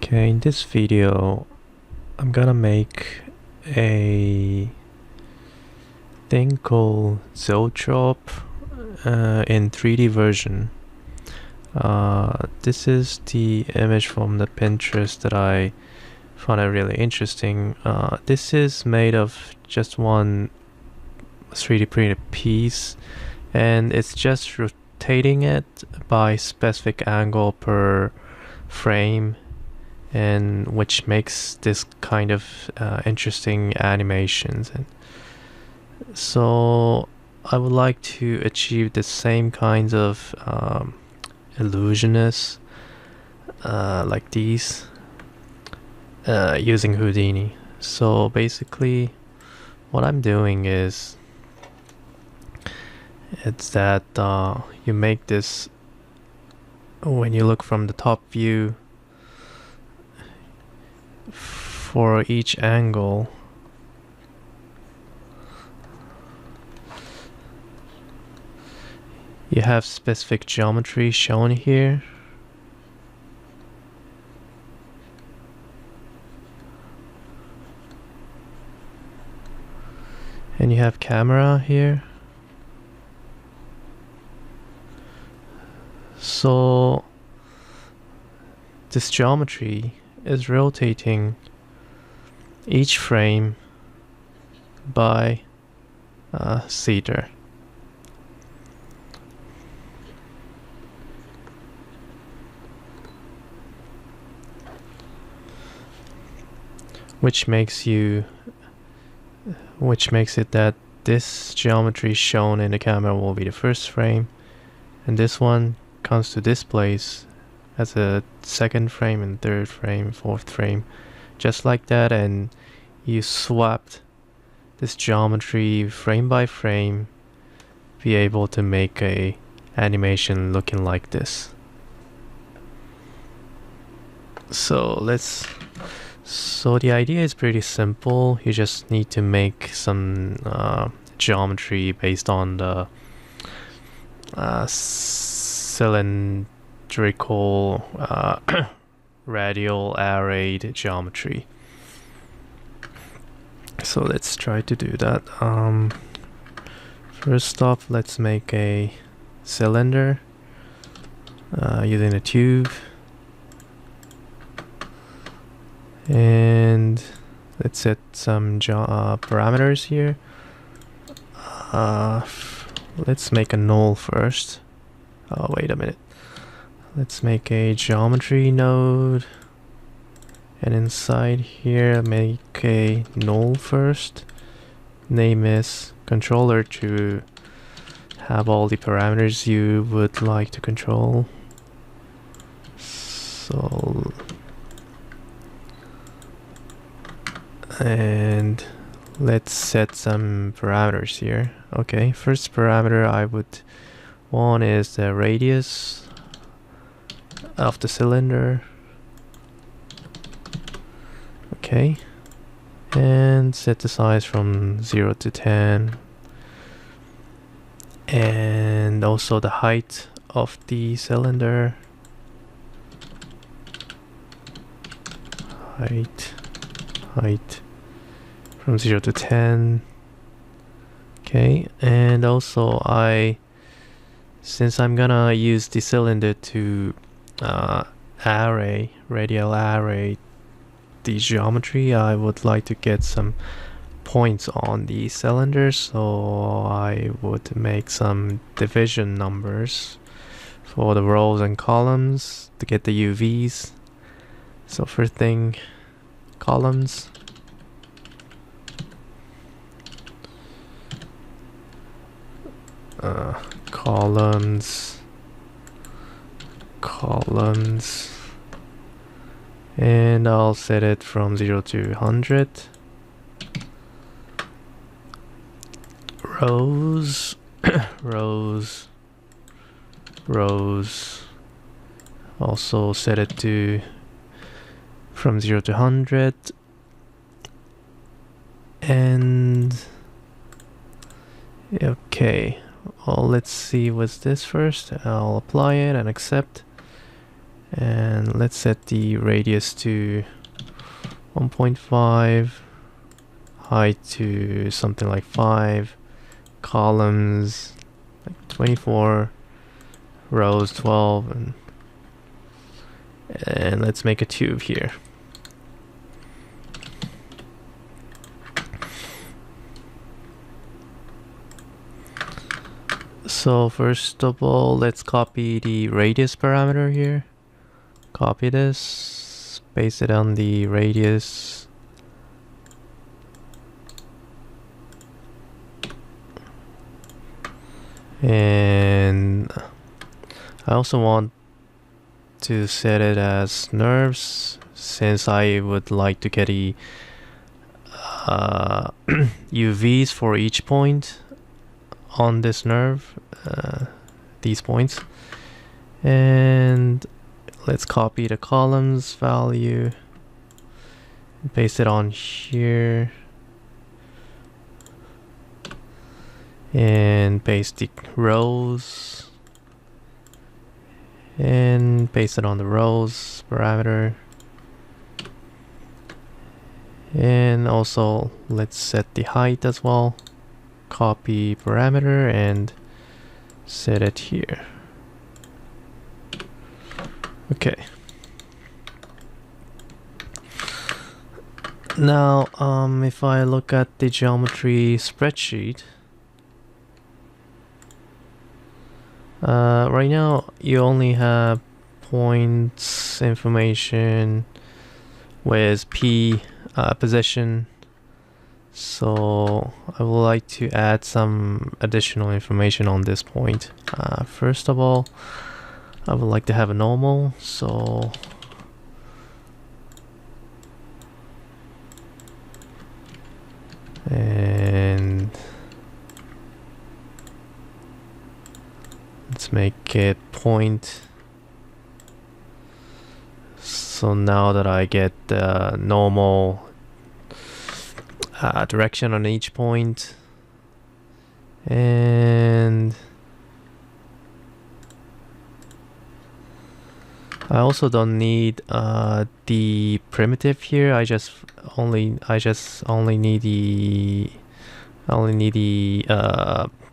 Okay, in this video, I'm gonna make a thing called Zoetrope in 3D version. This is the image from the Pinterest that I found it really interesting. This is made of just one 3D printed piece, and it's just rotating it by specific angle per frame, and which makes this kind of interesting animations. And so I would like to achieve the same kinds of illusionists like these using Houdini. So basically what I'm doing is it's that you make this, when you look from the top view, for each angle you have specific geometry shown here, and you have camera here. So this geometry is rotating each frame by theta. Which makes it that this geometry shown in the camera will be the first frame, and this one comes to this place as a second frame and third frame, fourth frame, just like that. And you swapped this geometry frame by frame, be able to make a animation looking like this. So the idea is pretty simple. You just need to make some geometry based on the cylindrical radial arrayed geometry. So let's try to do that. First off, let's make a cylinder using a tube, and let's set some parameters here. Let's make a null first. Oh, wait a minute. Let's make a geometry node, and inside here make a null first. Name is controller to have all the parameters you would like to control. So, and let's set some parameters here. Okay, first parameter I would want is the radius of the cylinder. Okay, and set the size from 0 to 10, and also the height of the cylinder. Height from 0 to 10. Okay, and also since I'm gonna use the cylinder to radial array the geometry, I would like to get some points on the cylinder, so I would make some division numbers for the rows and columns to get the UVs. So first thing, columns. Columns, and I'll set it from 0 to 100. Rows, rows, also set it to from 0 to 100. And okay, well, let's see what's this first. I'll apply it and accept, And let's set the radius to 1.5, height to something like 5, columns like 24, rows 12, and let's make a tube here. So first of all, let's copy the radius parameter here. Copy this, paste it on the radius. And I also want to set it as nerves, since I would like to get the UVs for each point on this nerve, these points. And let's copy the columns value, paste it on here, and paste the rows, and paste it on the rows parameter. And also let's set the height as well. Copy parameter and set it here. Okay. Now, if I look at the geometry spreadsheet, right now you only have points information with P position. So I would like to add some additional information on this point. First of all, I would like to have a normal. So and let's make it point. So now that I get the normal direction on each point, and I also don't need the primitive here. I just only need the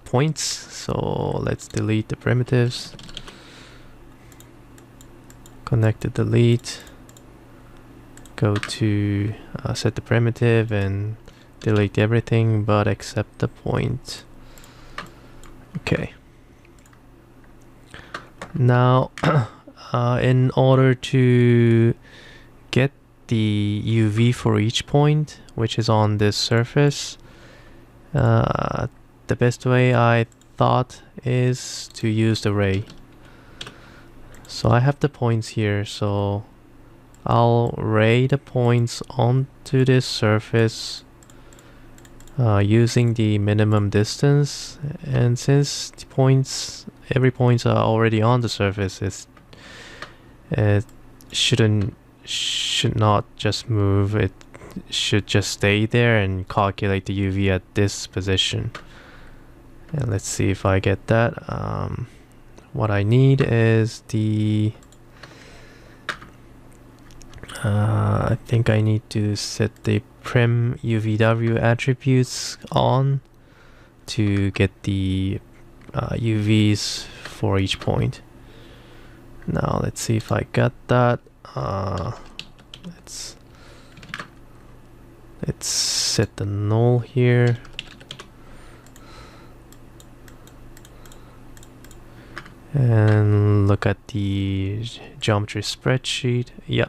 points. So let's delete the primitives. Connect to delete. Go to set the primitive and delete everything but except the point. Okay. Now, in order to get the UV for each point, which is on this surface, the best way I thought is to use the ray. So I have the points here, so I'll ray the points onto this surface using the minimum distance, and since the points, every points are already on the surface, it should not just move. It should just stay there and calculate the UV at this position. And let's see if I get that. What I need is the I think I need to set the prim UVW attributes on to get the UVs for each point. Now let's see if I got that. Let's set the null here. And look at the geometry spreadsheet. Yeah.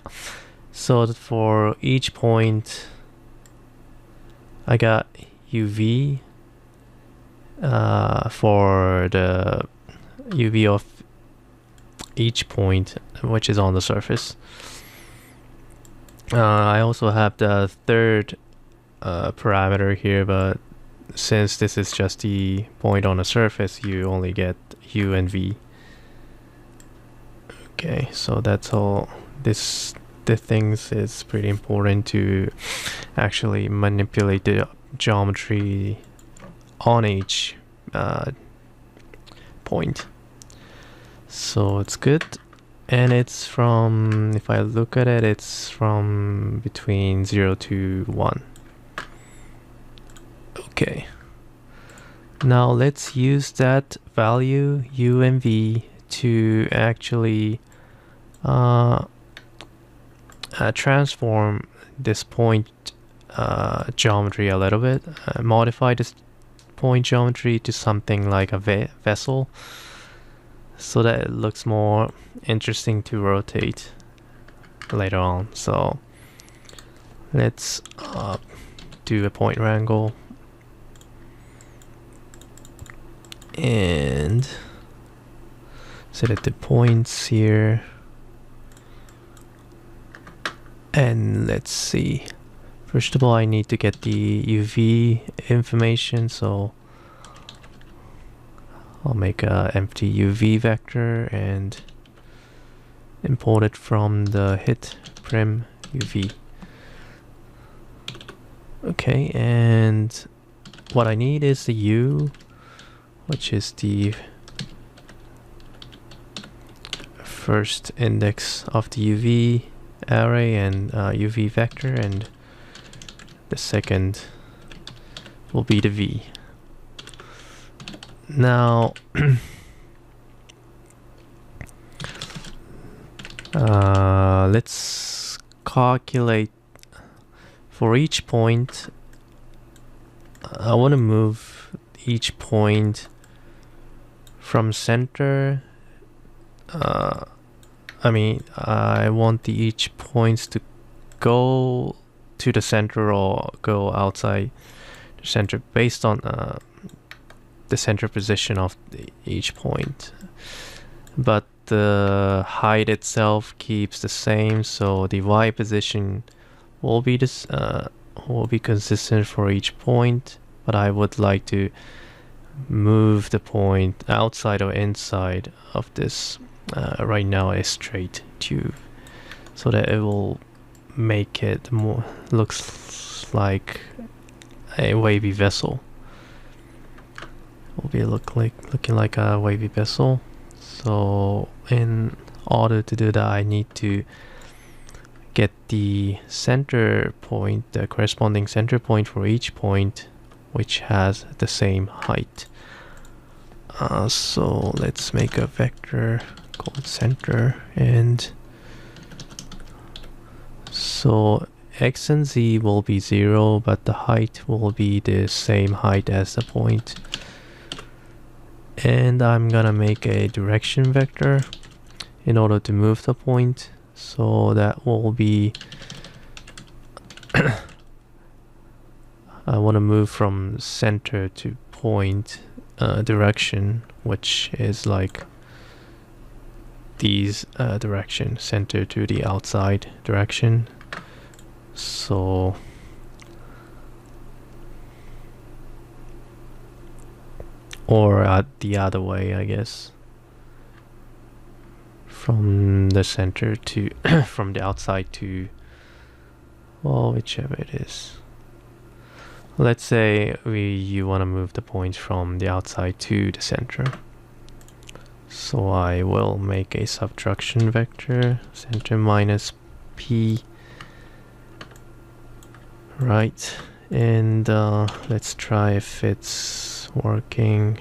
So for each point, I got UV for the UV of each point which is on the surface. I also have the third parameter here, but since this is just the point on the surface, you only get U and V. Okay, so that's all. The things is pretty important to actually manipulate the geometry on each point. So it's good. and it's from, if I look at it, it's from between 0 to 1. Okay. Now let's use that value u and v to actually transform this point geometry a little bit, modify this point geometry to something like a vessel, so that it looks more interesting to rotate later on. So let's do a point wrangle and set it to points here, and let's see. First of all, I need to get the UV information, so I'll make a empty UV vector and import it from the hit prim UV. Okay, and what I need is the U, which is the first index of the UV array and UV vector, and the second will be the V. Now let's calculate for each point. I want to move each point from center. I want each points to go to the center or go outside the center based on the center position of each point, but the height itself keeps the same, so the Y position will be this will be consistent for each point, but I would like to move the point outside or inside of this right now a straight tube, so that it will make it more looks like a wavy vessel. Will be looking like a wavy vessel. So in order to do that, I need to get the center point, the corresponding center point for each point, which has the same height. So let's make a vector called center, and so x and z will be 0, but the height will be the same height as the point. And I'm gonna make a direction vector in order to move the point, so that will be I want to move from center to point direction, which is like these direction, center to the outside direction. So or the other way, I guess, from the center to from the outside to, well, whichever it is. Let's say you want to move the points from the outside to the center. So I will make a subtraction vector, center minus p, right? And let's try if it's working.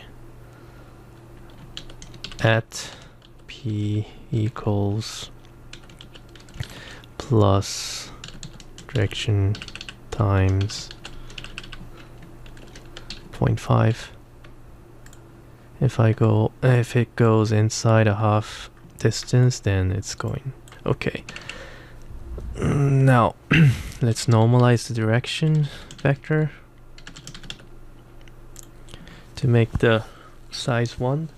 At p equals plus direction times 0.5. If it goes inside a half distance, then it's going okay. Now let's normalize the direction vector to make the size 1.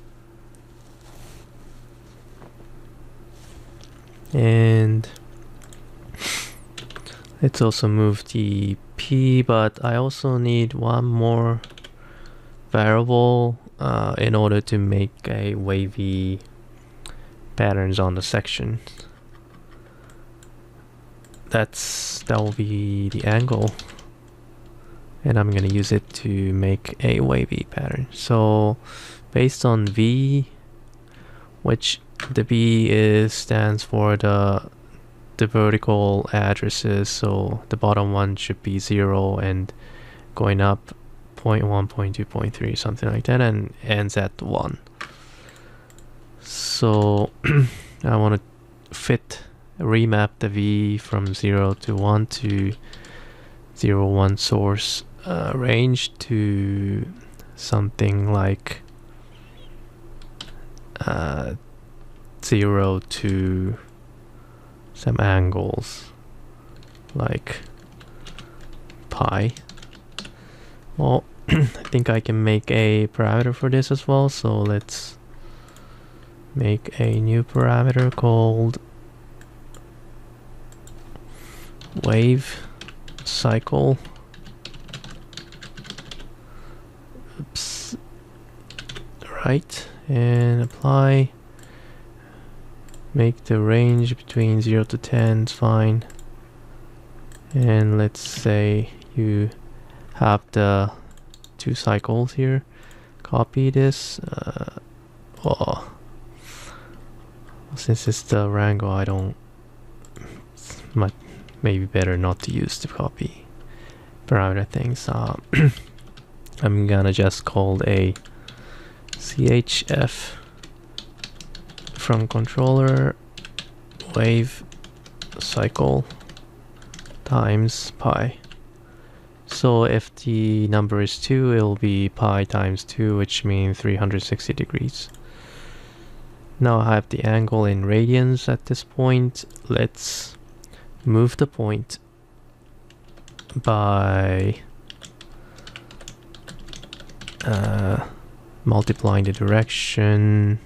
And let's also move the p, but I also need one more variable in order to make a wavy patterns on the section. That will be the angle, and I'm gonna use it to make a wavy pattern. So based on v, which the stands for the vertical addresses, so the bottom one should be 0 and going up 0.1, 0.2, 0.3, something like that, and ends at 1. So I want to remap the V from 0 to 1 to 0, 1 source range to something like 0 to some angles like pi. Well, I think I can make a parameter for this as well, so let's make a new parameter called wave cycle. Oops. Right, and apply. Make the range between 0 to 10 is fine. And let's say you have the 2 cycles here. Copy this. Well, since it's the Rango, I don't. Maybe better not to use the copy parameter things. I'm gonna just call a CHF from controller wave cycle times pi. So if the number is 2, it'll be pi times 2, which means 360 degrees. Now I have the angle in radians at this point. Let's move the point by multiplying the direction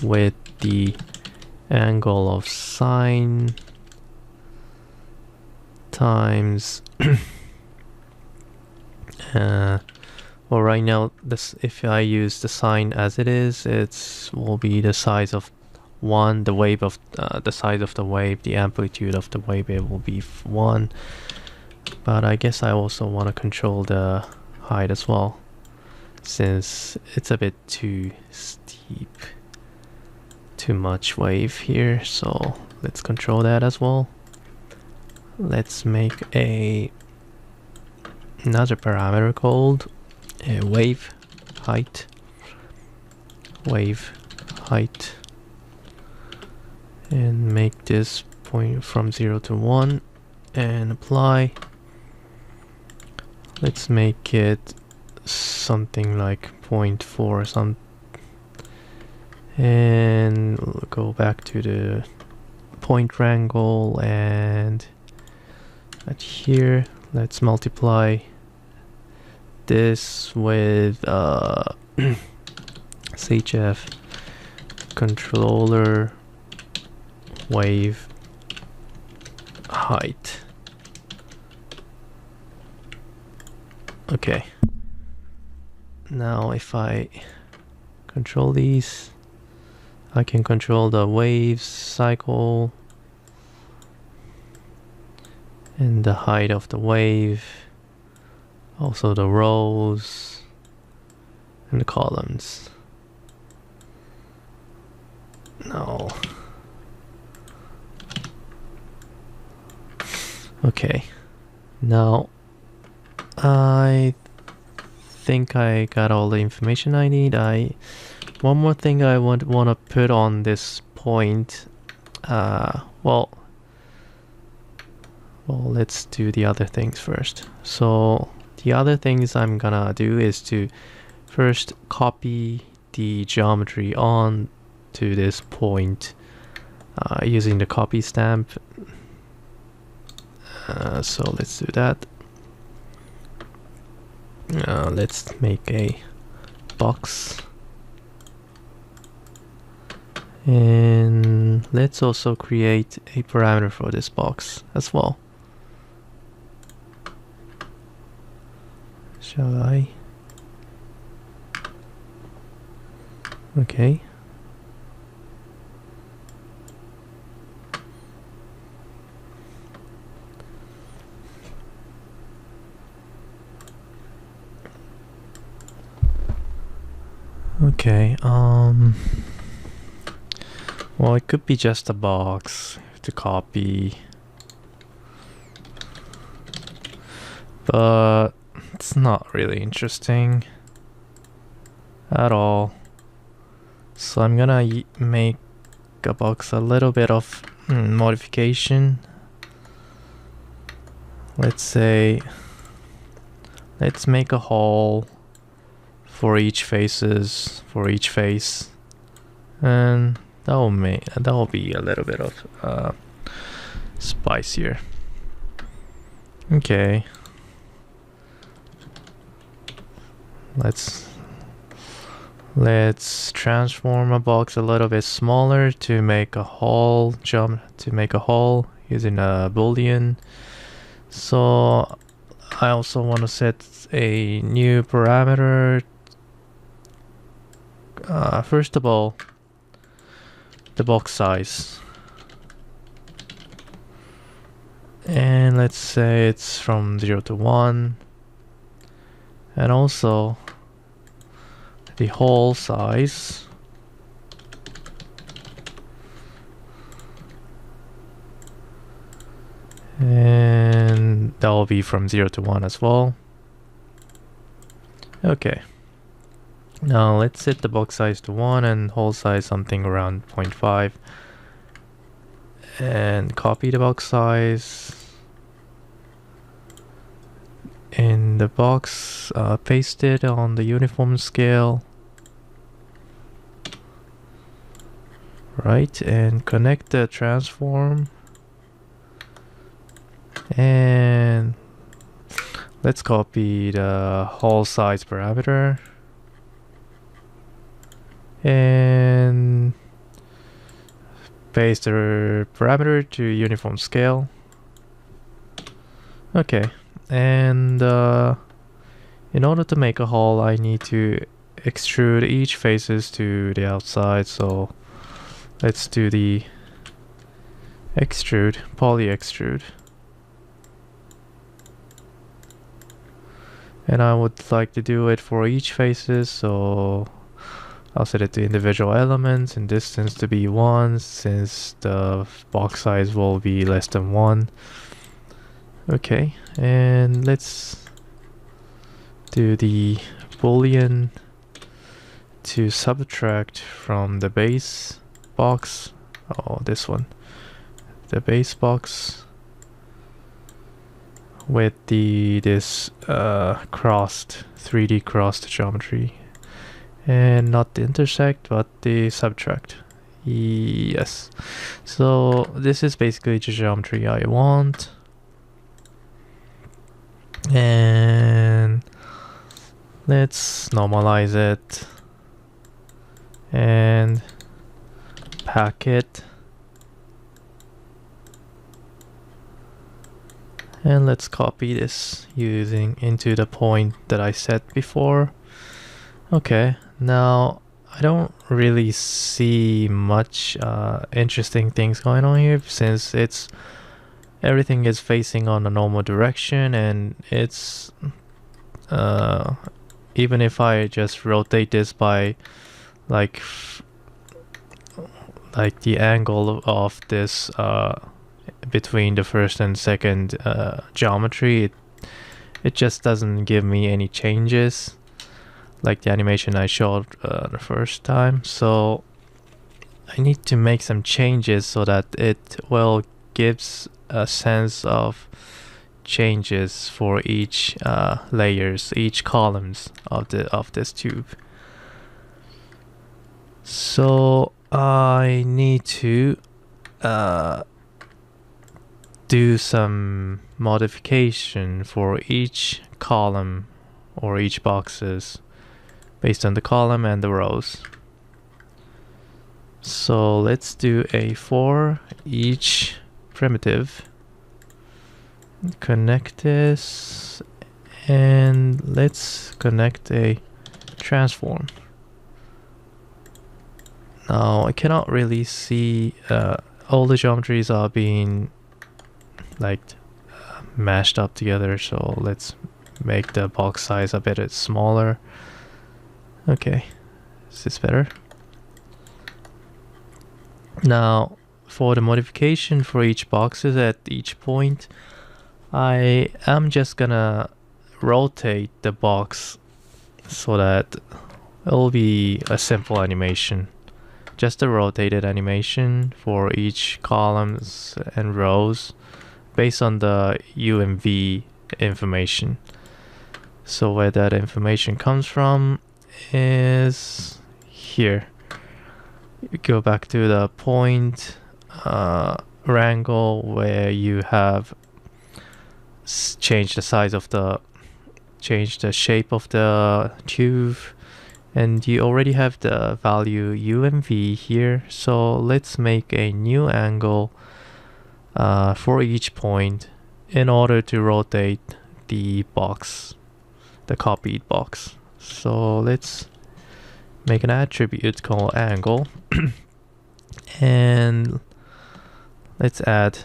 with the angle of sine times well, right now this, if I use the sine as it is, it will be the size of 1, the wave of the size of the wave, the amplitude of the wave, it will be 1. But I guess I also want to control the height as well, since it's a bit too steep, too much wave here, so let's control that as well. Let's make another parameter called wave height, and make this point from 0 to 1 and apply. Let's make it something like 0.4 or something, and we'll go back to the point triangle, and at here let's multiply this with CHF controller wave height. Okay, now if I control these, I can control the wave cycle and the height of the wave, also the rows and the columns. No. Okay, now I think I got all the information I need. One more thing I want to put on this point. Well, let's do the other things first. So the other things I'm gonna do is to first copy the geometry on to this point using the copy stamp. So let's do that. Let's make a box, and let's also create a parameter for this box as well. Shall I? Okay. Okay, Well, it could be just a box to copy, but it's not really interesting at all. So I'm gonna make a box a little bit of modification. Let's say, let's make a hole for each face, and that will be a little bit of spicier. Okay, let's transform a box a little bit smaller to make a hole using a boolean. So I also want to set a new parameter. First of all, the box size, and let's say it's from 0 to 1, and also the hole size, and that will be from 0 to 1 as well. Okay, now let's set the box size to 1 and hole size something around 0.5, and copy the box size in the box, paste it on the uniform scale, right, and connect the transform, and let's copy the hole size parameter and paste the parameter to uniform scale. Okay, and in order to make a hole, I need to extrude each faces to the outside, so let's do the extrude, poly extrude. And I would like to do it for each faces, so I'll set it to individual elements and distance to be 1, since the box size will be less than 1. Okay, and let's do the boolean to subtract from the base box. Oh, this one, the base box with this crossed 3D crossed geometry, and not the intersect but the subtract. Yes, so this is basically the geometry I want, and let's normalize it and pack it, and let's copy this using into the point that I set before. Okay, now I don't really see much interesting things going on here, since everything is facing on a normal direction, and it's even if I just rotate this by like the angle of this between the first and second geometry, it just doesn't give me any changes like the animation I showed the first time. So I need to make some changes so that it will gives a sense of changes for each layers, each columns of this tube. So I need to do some modification for each column or each boxes based on the column and the rows. So let's do a for each primitive, connect this, and let's connect a transform. Now I cannot really see all the geometries are being like mashed up together, so let's make the box size a bit smaller. Okay, is this better? Now, for the modification for each boxes at each point, I am just gonna rotate the box so that it'll be a simple animation. Just a rotated animation for each columns and rows based on the U and V information. So where that information comes from is here. You go back to the point wrangle where you have changed the size of change the shape of the tube, and you already have the value U and V here. So let's make a new angle for each point in order to rotate the box, the copied box. So let's make an attribute called angle and let's add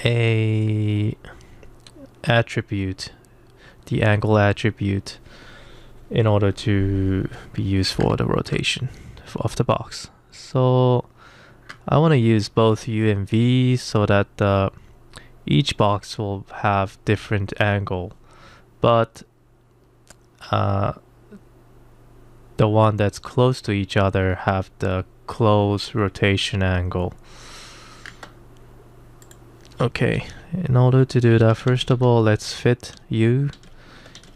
a attribute, the angle attribute, in order to be used for the rotation of the box. So I want to use both U and V so that each box will have different angle, but the one that's close to each other have the close rotation angle. Okay, in order to do that, first of all, let's fit U,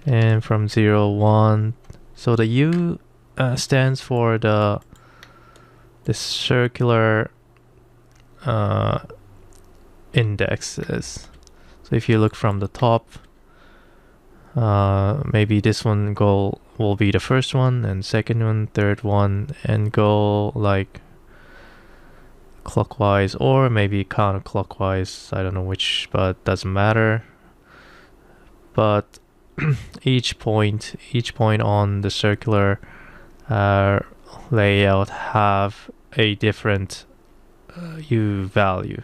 and from 0, 1. So the U stands for the circular indexes. So if you look from the top, maybe this one will be the first one, and second one, third one, and go like clockwise or maybe counterclockwise. I don't know which, but doesn't matter. But each point on the circular layout have a different U value.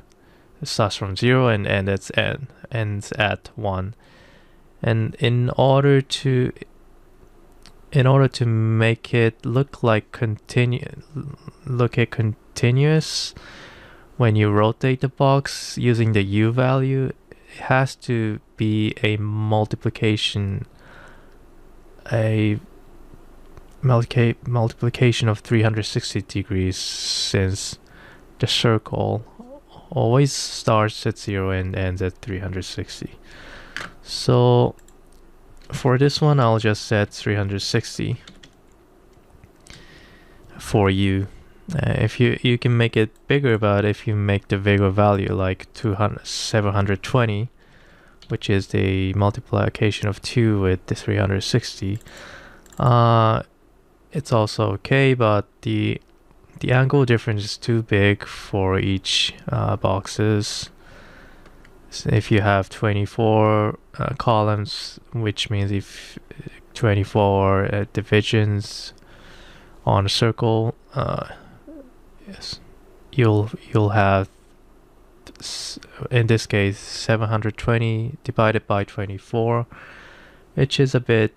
It starts from 0 and ends at 1. And in order to make it look continuous when you rotate the box using the U value, it has to be a multiplication of 360 degrees, since the circle always starts at 0 and ends at 360. So for this one, I'll just set 360 for U. If you can make it bigger, but if you make the bigger value like 720, which is the multiplication of 2 with the 360, it's also okay, but the angle difference is too big for each boxes. So if you have 24 columns, which means if 24 divisions on a circle, yes, you'll have, in this case, 720 divided by 24, which is a bit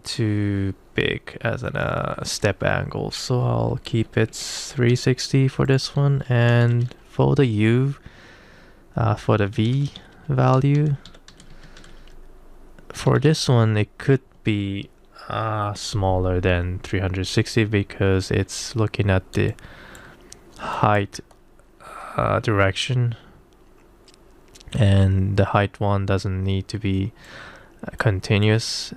too big as a step angle. So I'll keep it 360 for this one, and for the U, for the V value, for this one it could be smaller than 360 because it's looking at the height direction, and the height one doesn't need to be continuous.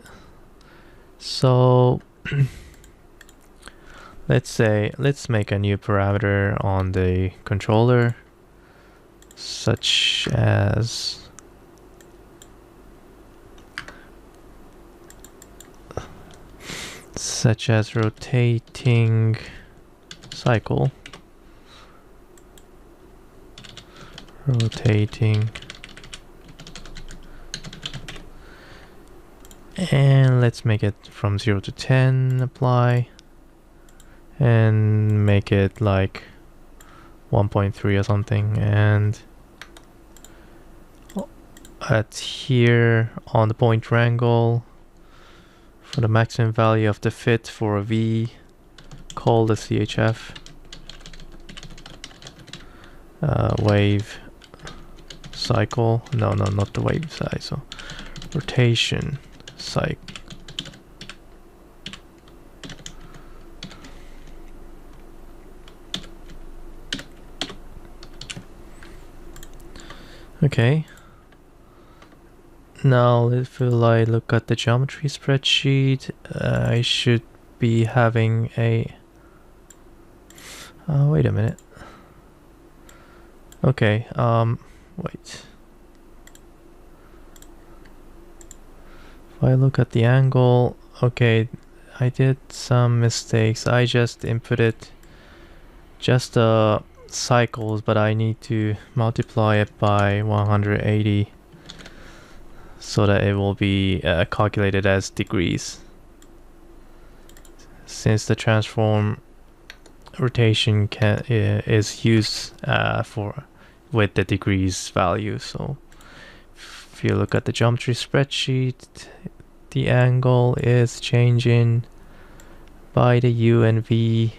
So let's make a new parameter on the controller, such as rotating cycle, and let's make it from 0 to 10, apply, and make it like 1.3 or something, and at here on the point wrangle, for the maximum value of the fit for a V, call the CHF, wave cycle. No, not the wave cycle. Rotation cycle. Okay. Now if I look at the geometry spreadsheet, I should be having a... wait a minute. Okay, wait. If I look at the angle, okay, I did some mistakes. I just inputted just the cycles, but I need to multiply it by 180 so that it will be calculated as degrees. Since the transform rotation is used with the degrees value, so if you look at the geometry spreadsheet, the angle is changing by the U and V.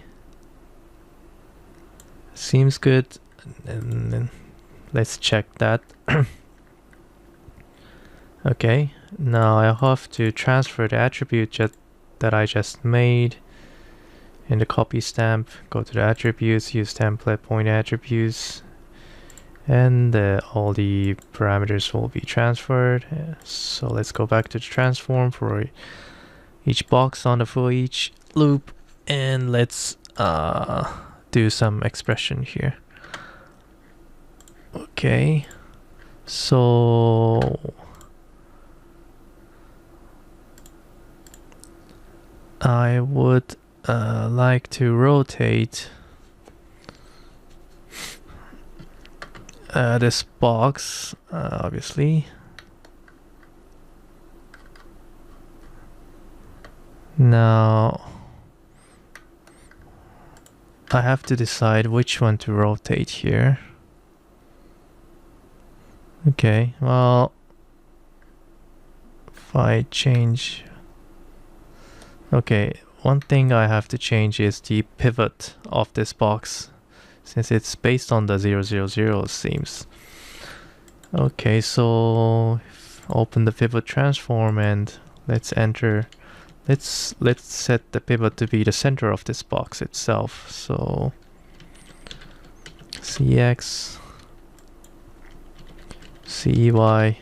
Seems good, and then let's check that. Okay, now I have to transfer the attribute that I just made in the copy stamp. Go to the attributes, use template point attributes, and all the parameters will be transferred. So let's go back to the transform for each box on the for each loop, and let's do some expression here. Okay, so I would like to rotate this box, obviously. Now I have to decide which one to rotate here. Okay, well, if I change... Okay, one thing I have to change is the pivot of this box, since it's based on the 0, 0, 0, it seems. Okay, so open the pivot transform and let's enter. Let's set the pivot to be the center of this box itself. So CX, CY,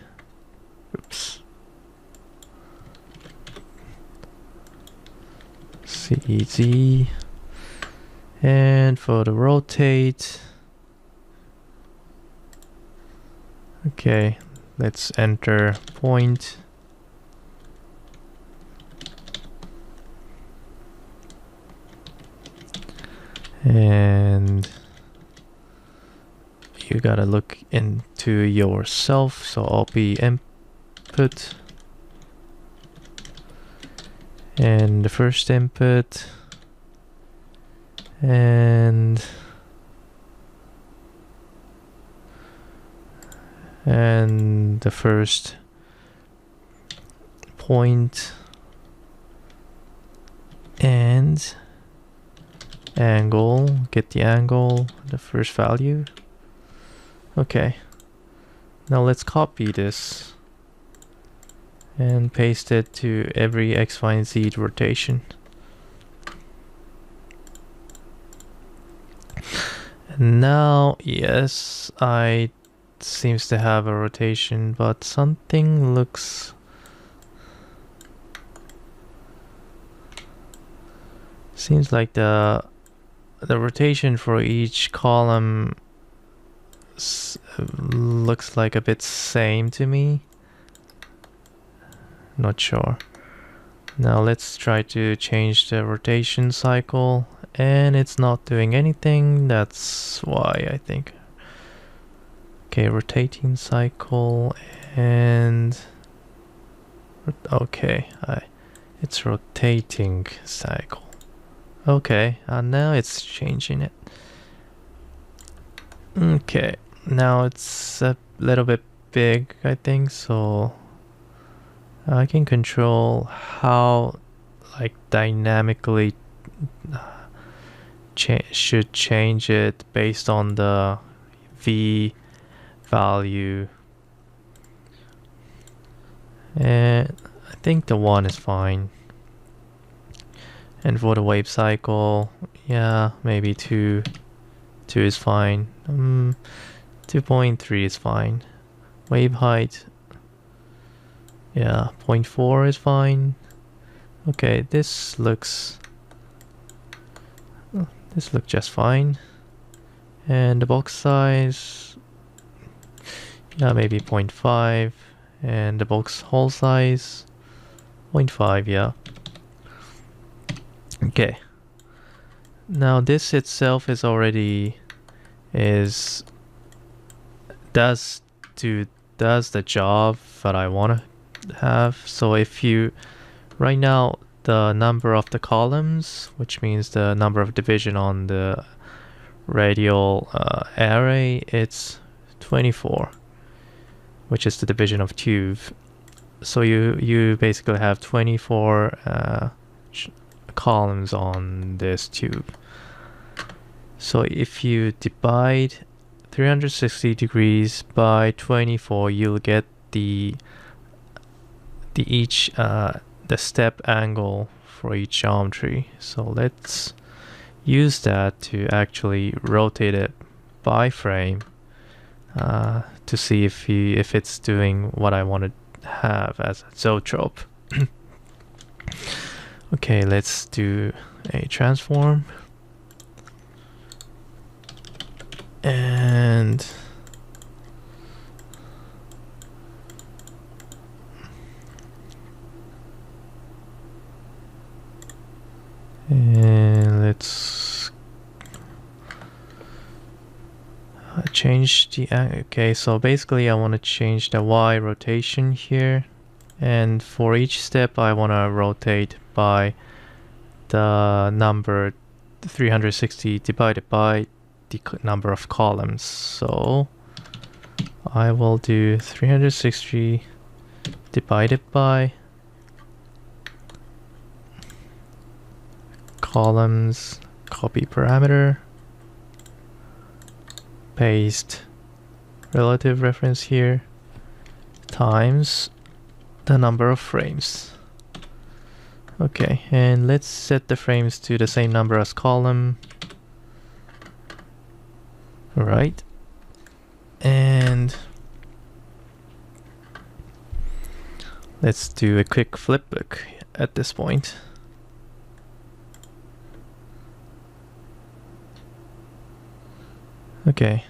oops, CZ, and for the rotate, okay, let's enter point. And you gotta look into yourself, so I'll be input, and the first input, and the first point, and angle, get the angle, the first value. Okay, now let's copy this and paste it to every X, Y, and Z rotation. And now, yes, I seems to have a rotation, but something looks... Seems like the rotation for each column looks like a bit same to me. Not sure. Now let's try to change the rotation cycle, and it's not doing anything. That's why, I think. Okay, rotating cycle, and okay, it's rotating cycle. Okay, now it's changing it. Okay, now it's a little bit big, I think, so I can control how, like, dynamically should change it based on the V value, and I think the 1 is fine. And for the wave cycle, yeah, maybe 2 is fine. 2.3 is fine. Wave height, yeah, 0.4 is fine. Okay, this looks just fine. And the box size, yeah, maybe 0.5. And the box hole size, 0.5, yeah. Okay. Now this itself is already does the job that I want to have. So if you right now the number of the columns, which means the number of division on the radial array, it's 24, which is the division of tube. So you basically have 24 columns on this tube. So if you divide 360 degrees by 24, you'll get the step angle for each geometry. So let's use that to actually rotate it by frame to see if it's doing what I want to have as a zoetrope. Okay, let's do a transform. And let's change the okay, so basically I want to change the Y rotation here, and for each step I want to rotate by the number 360 divided by the number of columns. So I will do 360 divided by columns, copy parameter, paste relative reference here, times the number of frames. Okay, and let's set the frames to the same number as column. Right, and let's do a quick flip book at this point. Okay.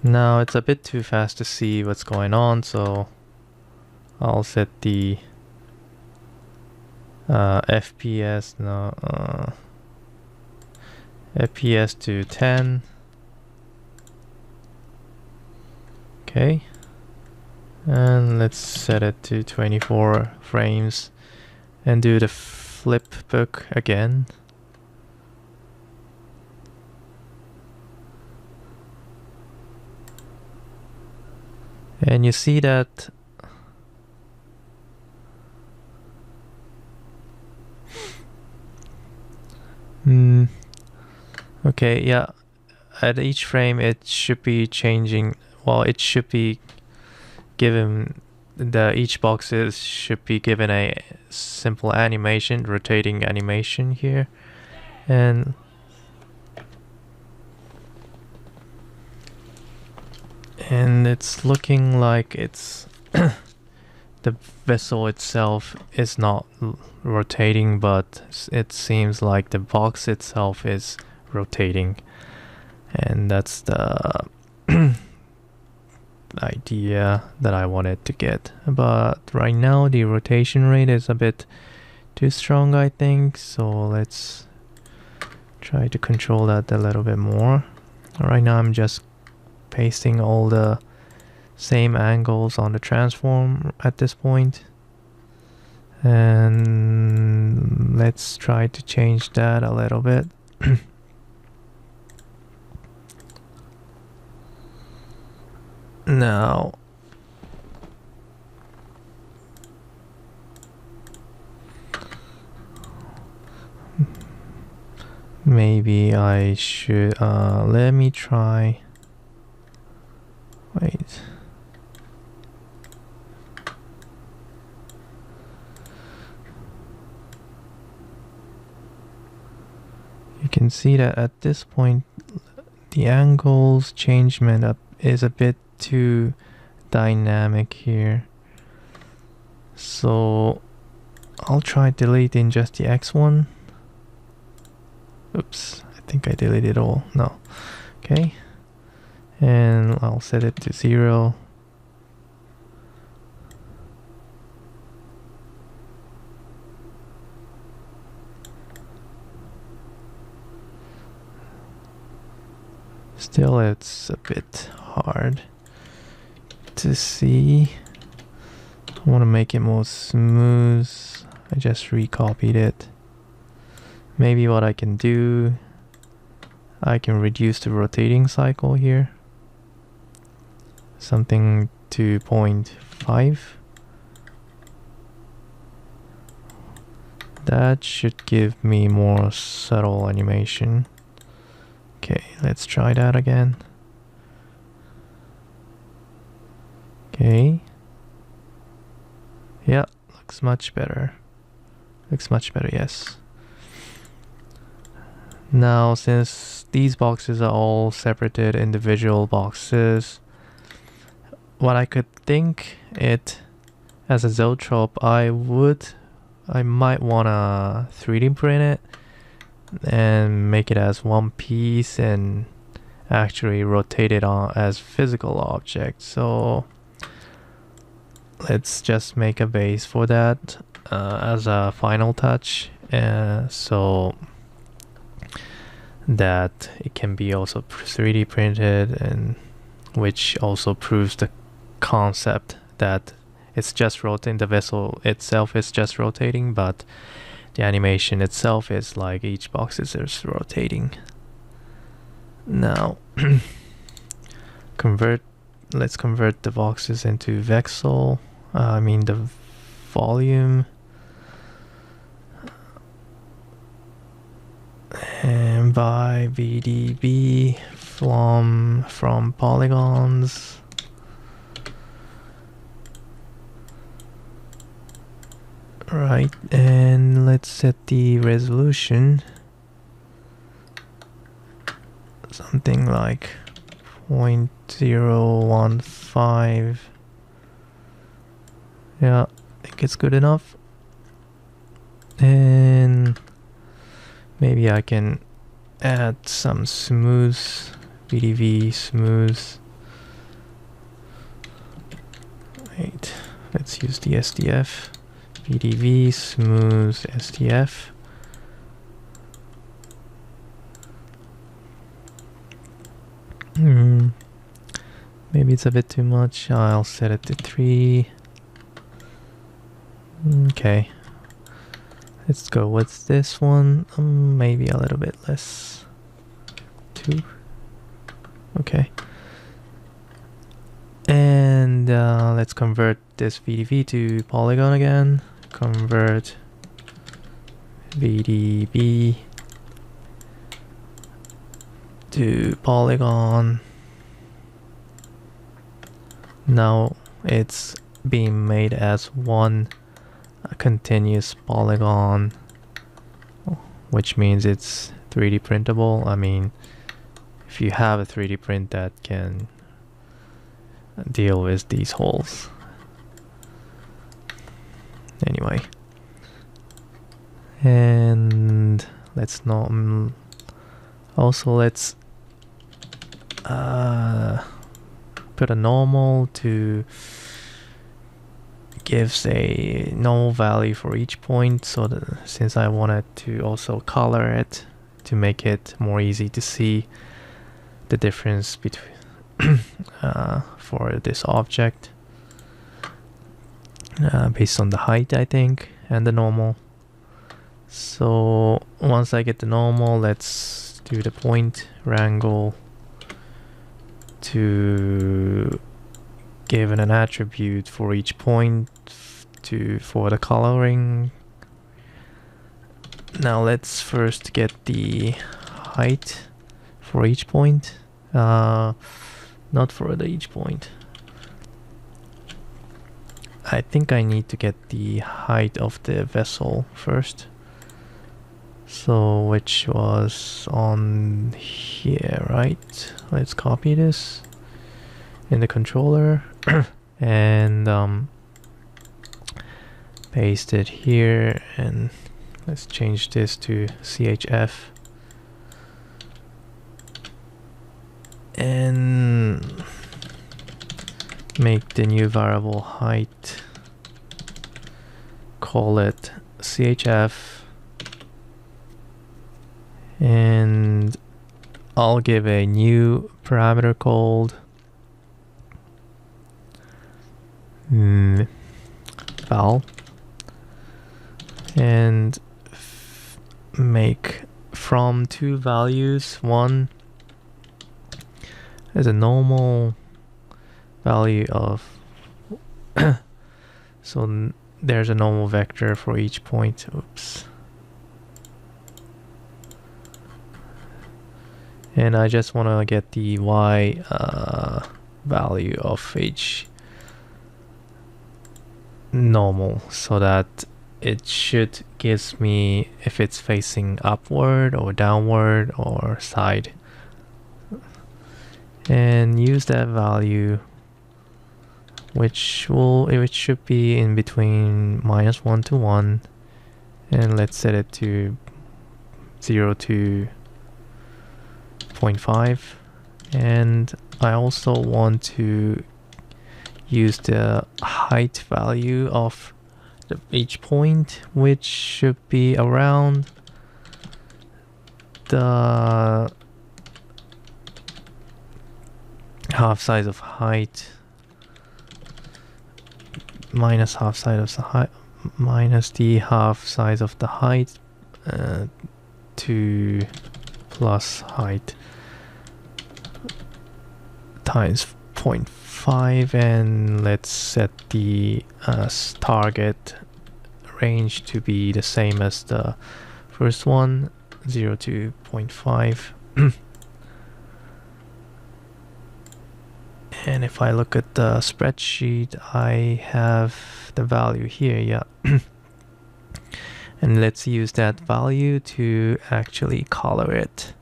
Now it's a bit too fast to see what's going on, so I'll set the FPS FPS to 10. Okay. And let's set it to 24 frames and do the flip book again. And you see that okay, yeah, at each frame it should be changing, well, it should be given, each boxes should be given a simple animation, rotating animation here, and it's looking like it's the vessel itself is not rotating, but it seems like the box itself is rotating, and that's the idea that I wanted to get. But right now the rotation rate is a bit too strong, I think, so let's try to control that a little bit more. Right now I'm just pasting all the same angles on the transform at this point, and let's try to change that a little bit. Now Maybe I should let me try. Wait. You can see that at this point the angles changement is a bit too dynamic here. So I'll try deleting just the X one. Oops, I think I deleted all. No. Okay. And I'll set it to 0. Still, it's a bit hard to see. I want to make it more smooth. I just recopied it. Maybe what I can do, I can reduce the rotating cycle here. Something to 0.5. That should give me more subtle animation. Okay, let's try that again. Okay. Yeah, looks much better. Looks much better, yes. Now, since these boxes are all separated individual boxes, what I could think it as a Zoetrope, I might wanna 3D print it and make it as one piece and actually rotate it on as physical object. So let's just make a base for that as a final touch, so that it can be also 3D printed, and which also proves the concept that it's just rotating, the vessel itself is just rotating, but the animation itself is like each box is just rotating. Now let's convert the boxes into vessel, I mean the volume, and by VDB from polygons. Right, and let's set the resolution something like 0.015. Yeah, I think it's good enough. And maybe I can add some smooth, VDV smooth. Wait, let's use the SDF. VDV smooth SDF. Maybe it's a bit too much. I'll set it to 3. Okay. Let's go with this one. Maybe a little bit less. 2. Okay. And let's convert this VDV to polygon again. Convert VDB to polygon. Now it's being made as one continuous polygon, which means it's 3D printable. I mean, if you have a 3D print that can deal with these holes. Anyway, and let's not also let's put a normal to gives a normal value for each point, so that since I wanted to also color it to make it more easy to see the difference between for this object based on the height, I think, and the normal. So once I get the normal, let's do the point wrangle to give an attribute for each point for the coloring. Now let's first get the height for each point. Not for each point. I think I need to get the height of the vessel first. So which was on here, right? Let's copy this in the controller and paste it here, and let's change this to CHF and make the new variable height, call it CHF, and I'll give a new parameter called val, and make from two values, one as a normal value of so there's a normal vector for each point. Oops. And I just want to get the y value of each normal, so that it should gives me if it's facing upward or downward or side, and use that value, which should be in between -1 to 1, and let's set it to 0 to 0.5. And I also want to use the height value of each point, which should be around the half size of height minus half size of the height minus the half size of the height to plus height times 0.5, and let's set the target range to be the same as the first one, 0 to 0.5. And if I look at the spreadsheet, I have the value here, yeah. And let's use that value to actually color it.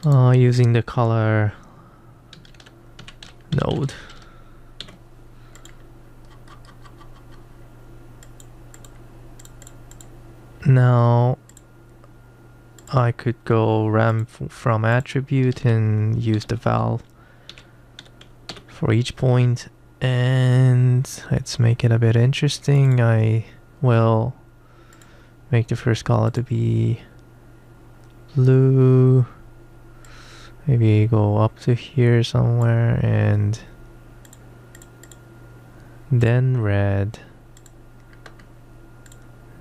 Using the color node. Now I could go ram from attribute and use the val for each point, and let's make it a bit interesting. I will make the first color to be blue, maybe go up to here somewhere, and then red,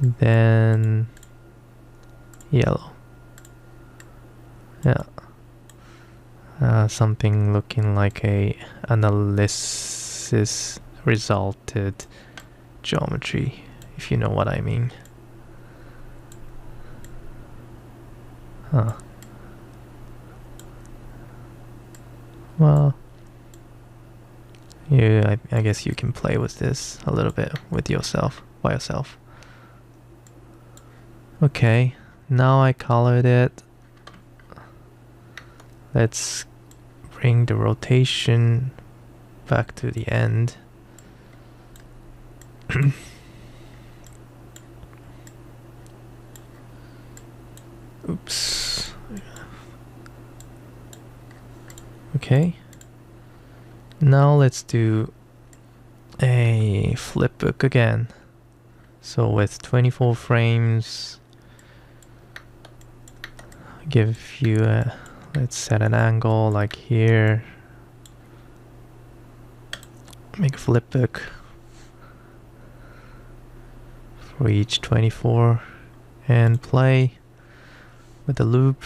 then yellow. Yeah. Something looking like a analysis resulted geometry, if you know what I mean. Huh. Well, yeah, I guess you can play with this a little bit with yourself, by yourself. Okay, now I colored it. Let's bring the rotation back to the end. Oops. Okay. Now let's do a flip book again. So with 24 frames, give you a, let's set an angle like here. Make a flip book for each 24 and play with the loop.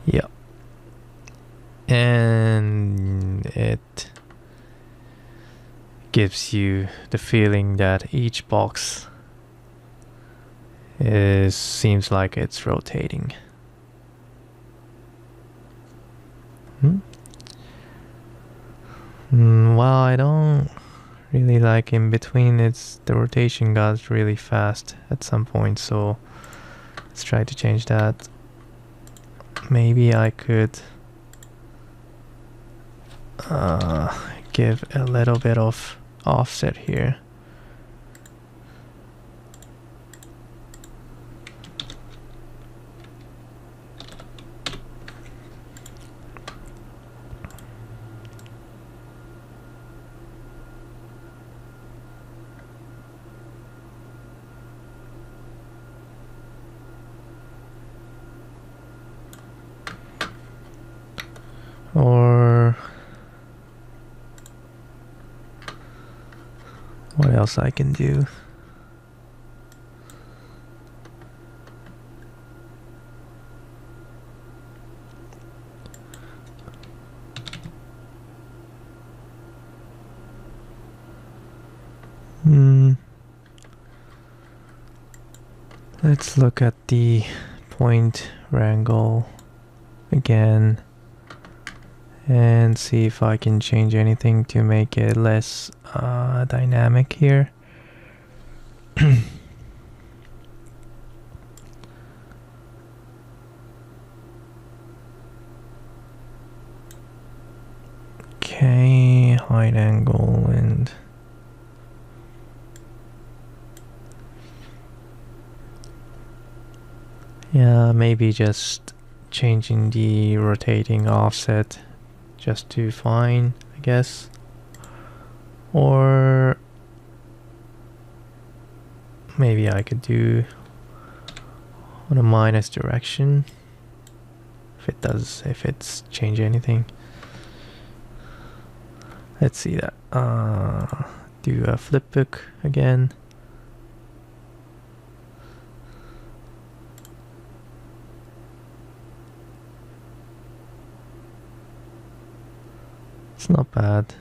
Yep. And it gives you the feeling that each box seems like it's rotating. Well, I don't really like in between. The rotation got really fast at some point, so let's try to change that. Maybe I could give a little bit of offset here. Or what else I can do? Let's look at the point wrangle again and see if I can change anything to make it less dynamic here. Okay, height angle and yeah, maybe just changing the rotating offset just to fine, I guess. Or maybe I could do on a minus direction if it's change anything. Let's see that. Do a flip book again. It's not bad.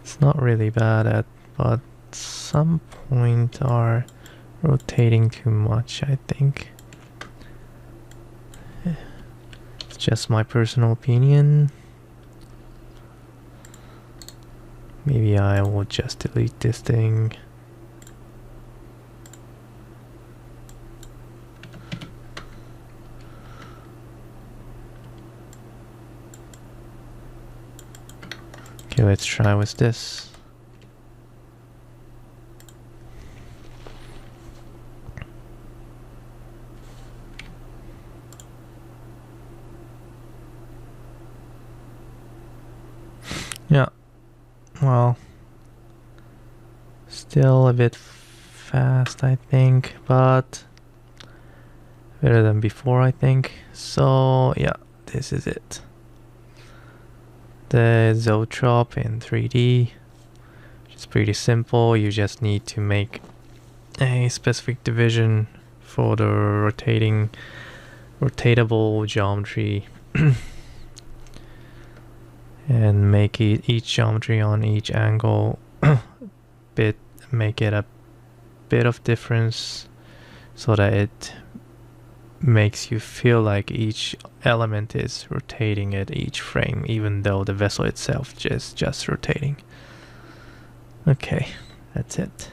It's not really bad but some point are rotating too much, I think. It's just my personal opinion. Maybe I will just delete this thing. Okay, let's try with this. Yeah, well, still a bit fast, I think, but better than before, I think. So yeah, this is it. The Zoetrope in 3D, which is pretty simple. You just need to make a specific division for the rotatable geometry and make each geometry on each angle make it a bit of difference so that it makes you feel like each element is rotating at each frame, even though the vessel itself is just rotating. Okay, that's it.